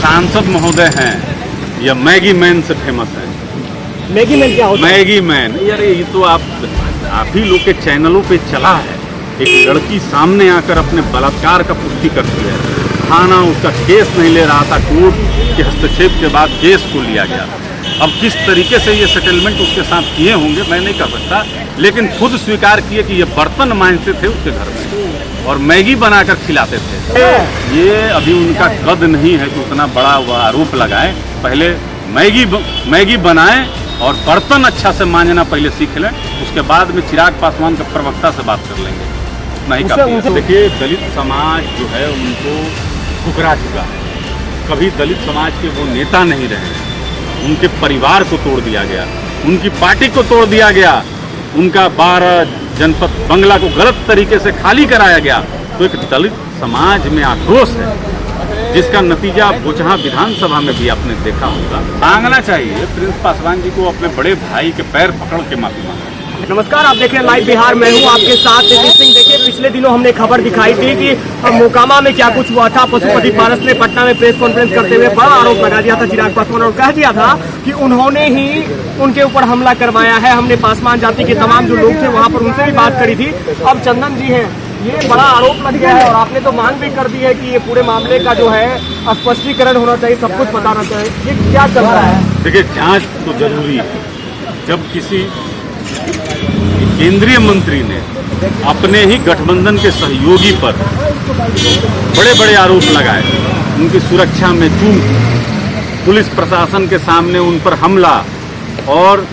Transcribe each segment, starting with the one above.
सांसद महोदय हैं यह मैगी मैन से फेमस है। मैगी मैन क्या होता है? मैगी मैन यार ये तो आप ही लोग के चैनलों पे चला है। एक लड़की सामने आकर अपने बलात्कार का पुष्टि करती है। थाना उसका केस नहीं ले रहा था, कोर्ट के हस्तक्षेप के बाद केस को लिया गया। अब किस तरीके से ये सेटलमेंट उसके साथ किए होंगे मैं नहीं कर सकता, लेकिन खुद स्वीकार किए कि ये बर्तन मांजते थे उसके घर में और मैगी बनाकर खिलाते थे। ये अभी उनका कद नहीं है कि उतना बड़ा वह आरोप लगाए। पहले मैगी बनाएं और बर्तन अच्छा से मांजना पहले सीख लें, उसके बाद में चिराग पासवान के प्रवक्ता से बात कर लेंगे। नहीं काफी। देखिए दलित समाज जो है उनको ठुकरा चुका है। कभी दलित समाज के वो नेता नहीं रहे। उनके परिवार को तोड़ दिया गया, उनकी पार्टी को तोड़ दिया गया, उनका 12 जनपद बंगला को गलत तरीके से खाली कराया गया। तो एक दलित समाज में आक्रोश है, जिसका नतीजा बोचहा विधानसभा में भी आपने देखा होगा। मांगना चाहिए प्रिंस पासवान जी को अपने बड़े भाई के पैर पकड़ के माफी मांगना। नमस्कार, आप देख रहे हैं लाइव बिहार। मैं हूं आपके साथ नितिश सिंह। देखिए पिछले दिनों हमने खबर दिखाई थी कि मोकामा में क्या कुछ हुआ था। पशुपति पारस ने पटना में प्रेस कॉन्फ्रेंस करते हुए बड़ा आरोप लगा दिया था चिराग पासवान और कह दिया था कि उन्होंने ही उनके ऊपर हमला करवाया है। हमने पासवान जाति के तमाम जो लोग थे वहां पर उनसे भी बात करी थी। अब चंदन जी हैं, ये बड़ा आरोप लग गया है और आपने तो मांग भी कर दी है कि ये पूरे मामले का जो है स्पष्टीकरण होना चाहिए, सब कुछ बताना चाहिए। ये क्या चल रहा है? देखिए जांच तो जरूरी है। जब किसी केंद्रीय मंत्री ने अपने ही गठबंधन के सहयोगी पर बड़े बड़े आरोप लगाए, उनकी सुरक्षा में चूक, पुलिस प्रशासन के सामने उन पर हमला और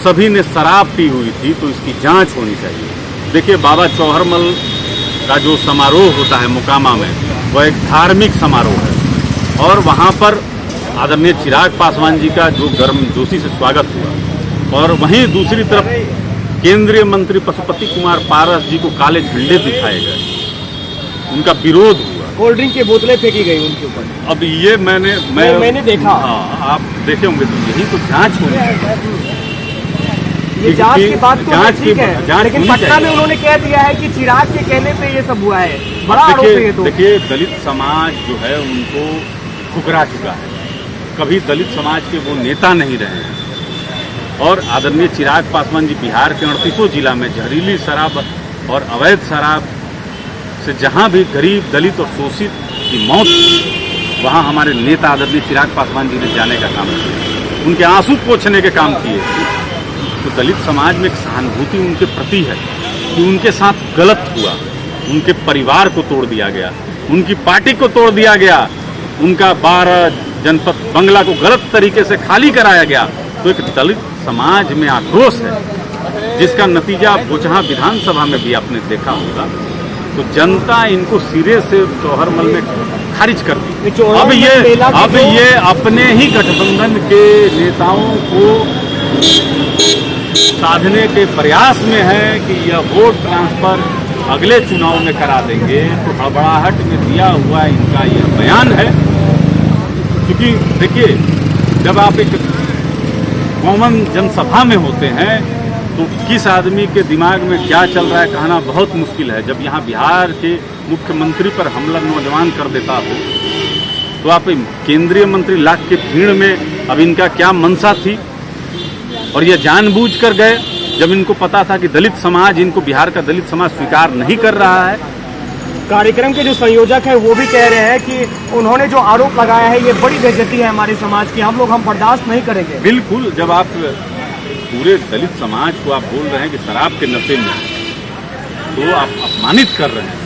सभी ने शराब पी हुई थी, तो इसकी जांच होनी चाहिए। देखिए बाबा चौहरमल का जो समारोह होता है मोकामा में, वह एक धार्मिक समारोह है और वहां पर आदरणीय चिराग पासवान जी का जो गर्मजोशी से स्वागत हुआ और वहीं दूसरी तरफ केंद्रीय मंत्री पशुपति कुमार पारस जी को काले झंडे दिखाए गए, उनका विरोध हुआ। कोल्ड ड्रिंक की बोतलें फेंकी गई उनके ऊपर। अब ये मैंने देखा। हाँ, आप देखे होंगे। तो यही तो जांच होनी है। ये जांच की बात तो जांच ठीक है, लेकिन पटना में उन्होंने कह दिया है कि चिराग के कहने पे ये सब हुआ है। बड़ा आरोप है ये तो। देखिए दलित समाज जो है उनको ठुकरा चुका है। कभी दलित समाज के वो नेता नहीं रहे हैं और आदरणीय चिराग पासवान जी बिहार के 38 जिला में जहरीली शराब और अवैध शराब से जहां भी गरीब दलित और शोषित की मौत, वहां हमारे नेता आदरणीय चिराग पासवान जी ने जाने का काम किया, उनके आंसू पोंछने के काम किए। तो दलित समाज में एक सहानुभूति उनके प्रति है कि उनके साथ गलत हुआ, उनके परिवार को तोड़ दिया गया, उनकी पार्टी को तोड़ दिया गया, उनका 12 जनपद बंगला को गलत तरीके से खाली कराया गया। तो एक दलित समाज में आक्रोश है, जिसका नतीजा बोचहा विधानसभा में भी आपने देखा होगा। तो जनता इनको सिरे से चौहरमल में खारिज कर दी। अब ये अपने ही गठबंधन के नेताओं को साधने के प्रयास में है कि यह वोट ट्रांसफर अगले चुनाव में करा देंगे। तो हड़बड़ाहट में दिया हुआ इनका यह बयान है। क्योंकि देखिए जब आप एक कॉमन जनसभा में होते हैं तो किस आदमी के दिमाग में क्या चल रहा है कहना बहुत मुश्किल है। जब यहाँ बिहार के मुख्यमंत्री पर हमला नौजवान कर देता हो तो आप केंद्रीय मंत्री लाख के भीड़ में, अब इनका क्या मंशा थी और ये जानबूझकर गए जब इनको पता था कि दलित समाज, इनको बिहार का दलित समाज स्वीकार नहीं कर रहा है। कार्यक्रम के जो संयोजक हैं वो भी कह रहे हैं कि उन्होंने जो आरोप लगाया है ये बड़ी बेइज्जती है हमारे समाज की, हम बर्दाश्त नहीं करेंगे। बिल्कुल, जब आप पूरे दलित समाज को आप बोल रहे हैं कि शराब के नशे में, तो आप अपमानित कर रहे हैं।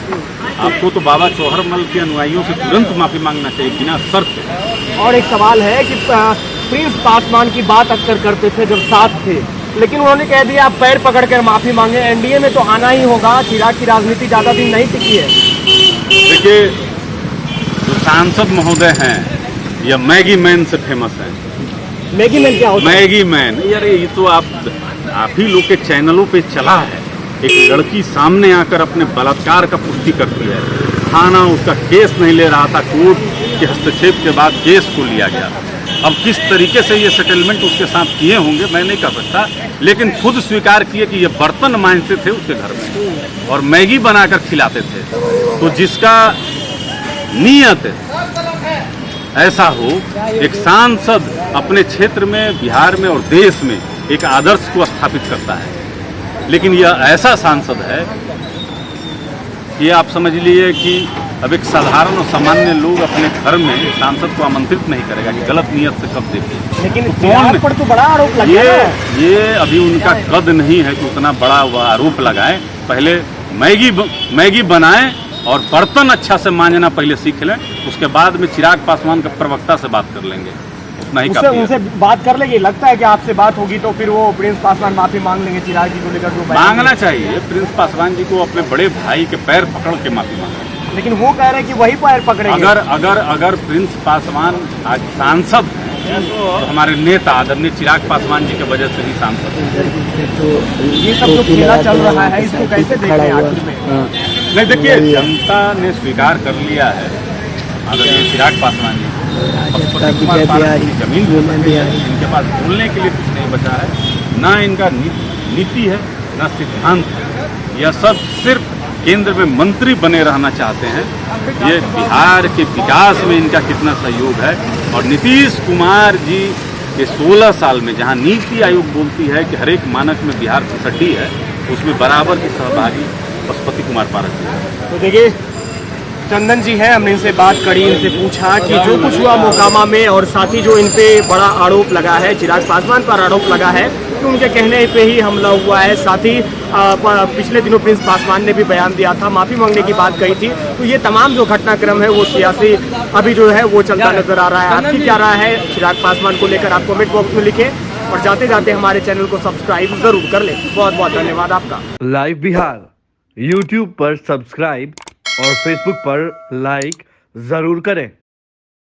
आपको तो बाबा चौहरमल के अनुयायियों से तुरंत माफी मांगना चाहिए बिना शर्त। और एक सवाल है कि प्रिंस पासवान की बात अक्सर करते थे जब साथ थे, लेकिन उन्होंने कह दिया आप पैर पकड़कर माफी मांगे, एनडीए में तो आना ही होगा। चिराग की राजनीति ज्यादा दिन नहीं टिकी है। देखिए जो सांसद महोदय हैं यह मैगी मैन से फेमस है। मैगी मैन क्या होता है? मैगी मैन यार ये तो आप ही लोग के चैनलों पे चला है। एक लड़की सामने आकर अपने बलात्कार का पुष्टि करती है। थाना उसका केस नहीं ले रहा था, कोर्ट के हस्तक्षेप के बाद केस को लिया गया। अब किस तरीके से ये सेटलमेंट उसके साथ किए होंगे मैं नहीं कर सकता, लेकिन खुद स्वीकार किए कि ये बर्तन मांजते थे उसके घर में और मैगी बनाकर खिलाते थे। तो जिसका नीयत ऐसा हो, एक सांसद अपने क्षेत्र में, बिहार में और देश में एक आदर्श को स्थापित करता है। लेकिन यह ऐसा सांसद है, ये आप समझ लीजिए कि अब एक साधारण और सामान्य लोग अपने घर में सांसद को आमंत्रित नहीं करेगा कि गलत नियत से कब देखें। लेकिन तो चिराग पर तो बड़ा आरोप लग गया है। ये अभी उनका कद नहीं है कि उतना बड़ा वह आरोप लगाए। पहले मैगी बनाएं और बर्तन अच्छा से मांजना पहले सीख लें, उसके बाद में चिराग पासवान के प्रवक्ता से बात कर लेंगे, उतना ही काफी है। उनसे बात कर लेंगे, लगता है कि आपसे बात होगी तो फिर वो प्रिंस पासवान माफी मांग लेंगे चिराग जी को लेकर जो मांगना चाहिए। प्रिंस पासवान जी को अपने बड़े भाई के पैर पकड़ के माफी मांगे। लेकिन वो कह रहे हैं कि वही पैर पकड़ेंगे। अगर प्रिंस पासवान आज सांसद हैं, तो हमारे नेता आदरणीय चिराग पासवान जी की वजह से ही सांसद हैं। ये सब जो खेला चल रहा है इसको कैसे देख रहे हैं आखिर में? नहीं, देखिए, जनता ने स्वीकार कर लिया है आदरणीय चिराग पासवान जी पशुपति कुमार पारस की जमीन इनके पास बोलने के लिए कुछ नहीं बचा है। ना इनका नीति है, ना सिद्धांत है। यह सब सिर्फ केंद्र में मंत्री बने रहना चाहते हैं। ये बिहार के विकास में इनका कितना सहयोग है। और नीतीश कुमार जी के 16 साल में जहां नीति आयोग बोलती है कि हर एक मानक में बिहार पिछड़ी है, उसमें बराबर की सहभागी पशुपति कुमार पारस जी है। तो देखिए, चंदन जी हैं, हमने इनसे बात करी, इनसे पूछा कि जो कुछ हुआ मोकामा में और साथ ही जो इन पे बड़ा आरोप लगा है, चिराग पासवान पर आरोप लगा है, तो उनके कहने पे ही हमला हुआ है। साथ ही पिछले दिनों प्रिंस पासवान ने भी बयान दिया था, माफी मांगने की बात कही थी। तो ये तमाम जो घटनाक्रम है वो सियासी अभी जो है वो चलता नजर आ रहा है। आपकी क्या राय है चिराग पासवान को लेकर, आप कमेंट बॉक्स में लिखें और जाते जाते हमारे चैनल को सब्सक्राइब जरूर कर लें। बहुत बहुत धन्यवाद आपका। लाइव बिहार यूट्यूब पर सब्सक्राइब और फेसबुक पर लाइक जरूर करें।